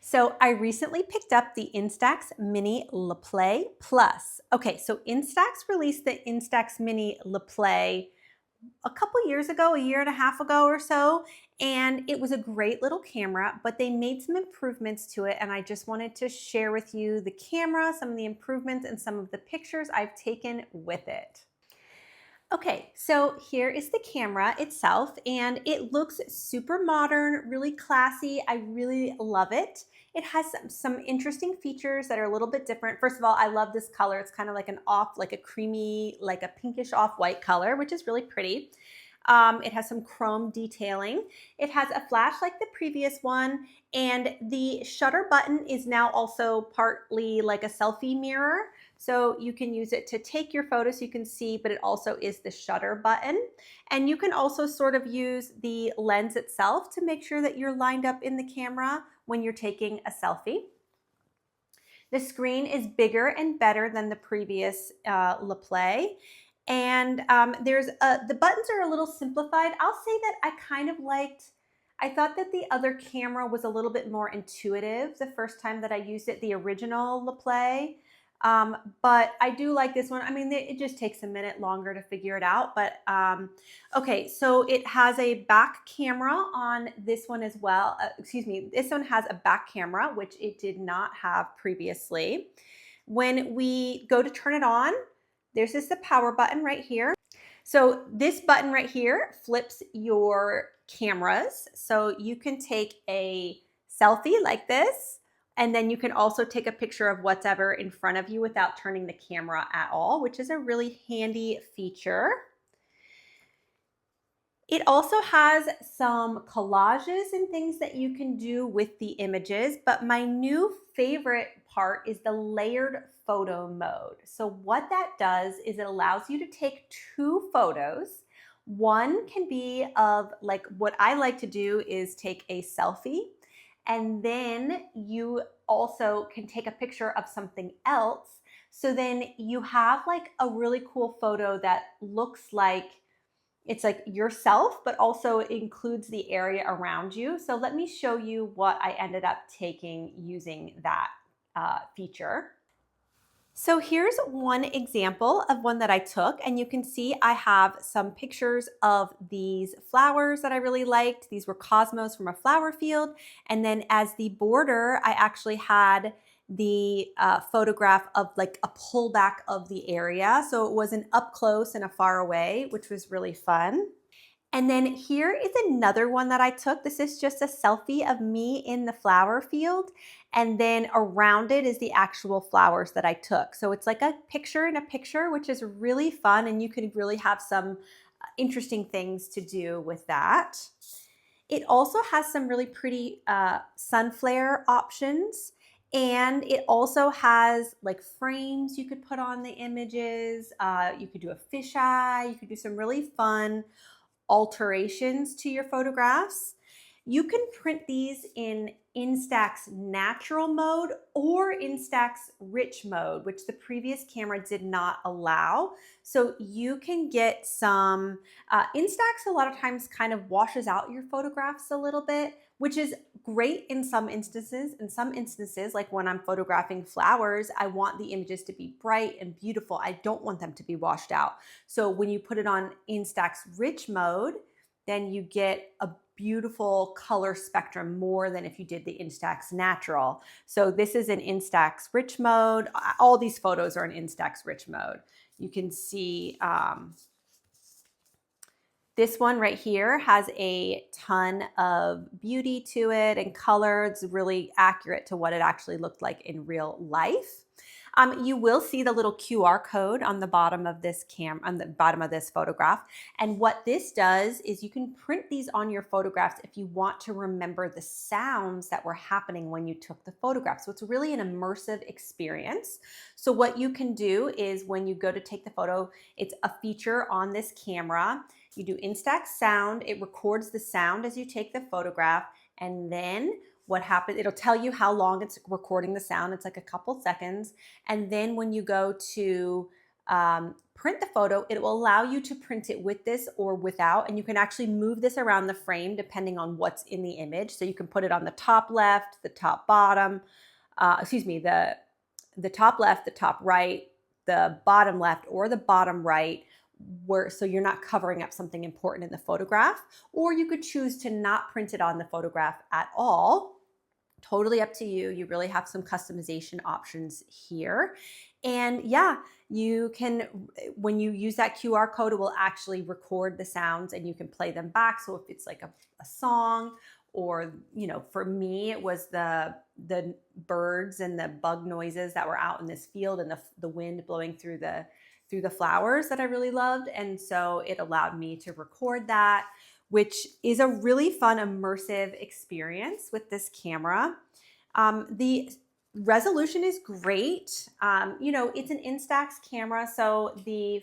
So I recently picked up the Instax Mini LiPlay Plus. Okay, so Instax released the Instax Mini LiPlay a couple years ago, a year and a half ago or so, and it was a great little camera, but they made some improvements to it, and I just wanted to share with you the camera, some of the improvements, and some of the pictures I've taken with it. Okay, so here is the camera itself, and it looks super modern, really classy. I really love it. It has some interesting features that are a little bit different. First of all, I love this color. It's kind of like an off, like a creamy, like a pinkish off-white color, which is really pretty. It has some chrome detailing. It has a flash like the previous one, and the shutter button is now also partly like a selfie mirror. So you can use it to take your photos, you can see, but it also is the shutter button. And you can also sort of use the lens itself to make sure that you're lined up in the camera when you're taking a selfie. The screen is bigger and better than the previous LiPlay. And the buttons are a little simplified. I'll say that I thought that the other camera was a little bit more intuitive the first time that I used it, the original LiPlay. But I do like this one. I mean, it just takes a minute longer to figure it out. But okay, so it has a back camera on this one as well. Excuse me, this one has a back camera, which it did not have previously. When we go to turn it on, there's the power button right here. So this button right here flips your cameras. So you can take a selfie like this, and then you can also take a picture of whatever in front of you without turning the camera at all, which is a really handy feature. It also has some collages and things that you can do with the images, but my new favorite part is the layered photo mode. So what that does is it allows you to take two photos. One can be of, like, what I like to do is take a selfie, and then you also can take a picture of something else. So then you have like a really cool photo that looks like it's like yourself, but also includes the area around you. So let me show you what I ended up taking using that feature. So here's one example of one that I took, and you can see I have some pictures of these flowers that I really liked. These were cosmos from a flower field. And then as the border, I actually had the photograph of like a pullback of the area. So it was an up close and a far away, which was really fun. And then here is another one that I took. This is just a selfie of me in the flower field. And then around it is the actual flowers that I took. So it's like a picture in a picture, which is really fun. And you can really have some interesting things to do with that. It also has some really pretty sun flare options. And it also has like frames you could put on the images. You could do a fisheye. You could do some really fun alterations to your photographs. You can print these in Instax natural mode or Instax rich mode, which the previous camera did not allow. So you can get some, Instax a lot of times kind of washes out your photographs a little bit, which is great in some instances. In some instances, like when I'm photographing flowers, I want the images to be bright and beautiful. I don't want them to be washed out. So when you put it on Instax rich mode, then you get a beautiful color spectrum more than if you did the Instax natural. So this is an Instax rich mode. All these photos are in Instax rich mode. You can see this one right here has a ton of beauty to it and color. It's really accurate to what it actually looked like in real life. You will see the little QR code on the bottom of this photograph. And what this does is you can print these on your photographs if you want to remember the sounds that were happening when you took the photograph. So it's really an immersive experience. So what you can do is when you go to take the photo, it's a feature on this camera. You do Instax sound, it records the sound as you take the photograph, and then what happens, it'll tell you how long it's recording the sound. It's like a couple seconds. And then when you go to print the photo, it will allow you to print it with this or without, and you can actually move this around the frame depending on what's in the image. So you can put it on the top left, the top bottom, the top left, the top right, the bottom left, or the bottom right, so you're not covering up something important in the photograph. Or you could choose to not print it on the photograph at all. Totally up to you. You really have some customization options here. And yeah, you can, when you use that QR code, it will actually record the sounds and you can play them back. So if it's like a song, or, you know, for me, it was the birds and the bug noises that were out in this field and the wind blowing through the flowers that I really loved. And so it allowed me to record that, which is a really fun, immersive experience with this camera. The resolution is great. You know, it's an Instax camera, so the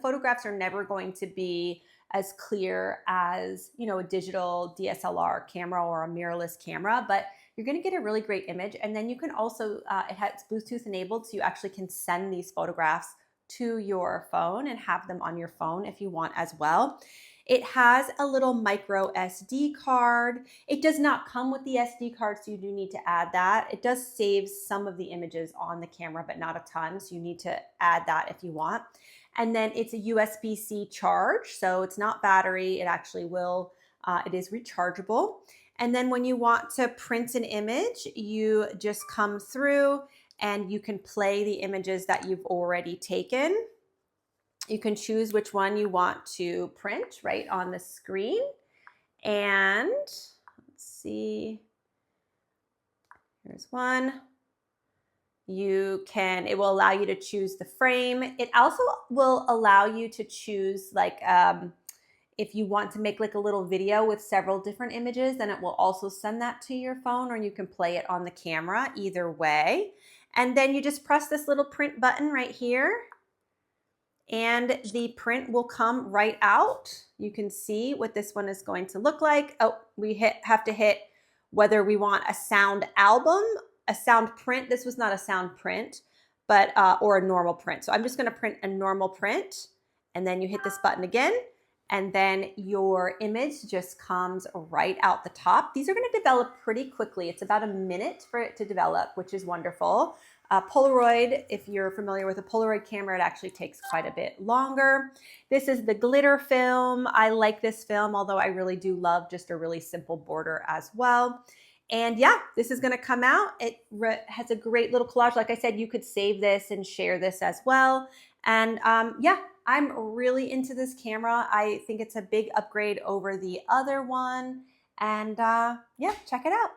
photographs are never going to be as clear as, you know, a digital DSLR camera or a mirrorless camera, but you're going to get a really great image. And then you can also, it has Bluetooth enabled, so you actually can send these photographs to your phone and have them on your phone if you want as well. It has a little micro SD card. It does not come with the SD card, so you do need to add that. It does save some of the images on the camera, but not a ton, so you need to add that if you want. And then it's a USB-C charge, so it's not battery. It actually will, it is rechargeable. And then when you want to print an image, you just come through and you can play the images that you've already taken. You can choose which one you want to print right on the screen. And let's see, here's one. It will allow you to choose the frame. It also will allow you to choose, like, if you want to make like a little video with several different images, then it will also send that to your phone, or you can play it on the camera, either way. And then you just press this little print button right here, and the print will come right out. You can see what this one is going to look like. Oh, we have to hit whether we want a sound album, a sound print. This was not a sound print, but or a normal print. So I'm just going to print a normal print, and then you hit this button again, and then your image just comes right out the top. These are going to develop pretty quickly. It's about a minute for it to develop, which is wonderful. Polaroid, if you're familiar with a Polaroid camera, it actually takes quite a bit longer. This is the glitter film. I like this film, although I really do love just a really simple border as well. And yeah, this is going to come out. It has a great little collage. Like I said, you could save this and share this as well. And yeah, I'm really into this camera. I think it's a big upgrade over the other one. And yeah, check it out.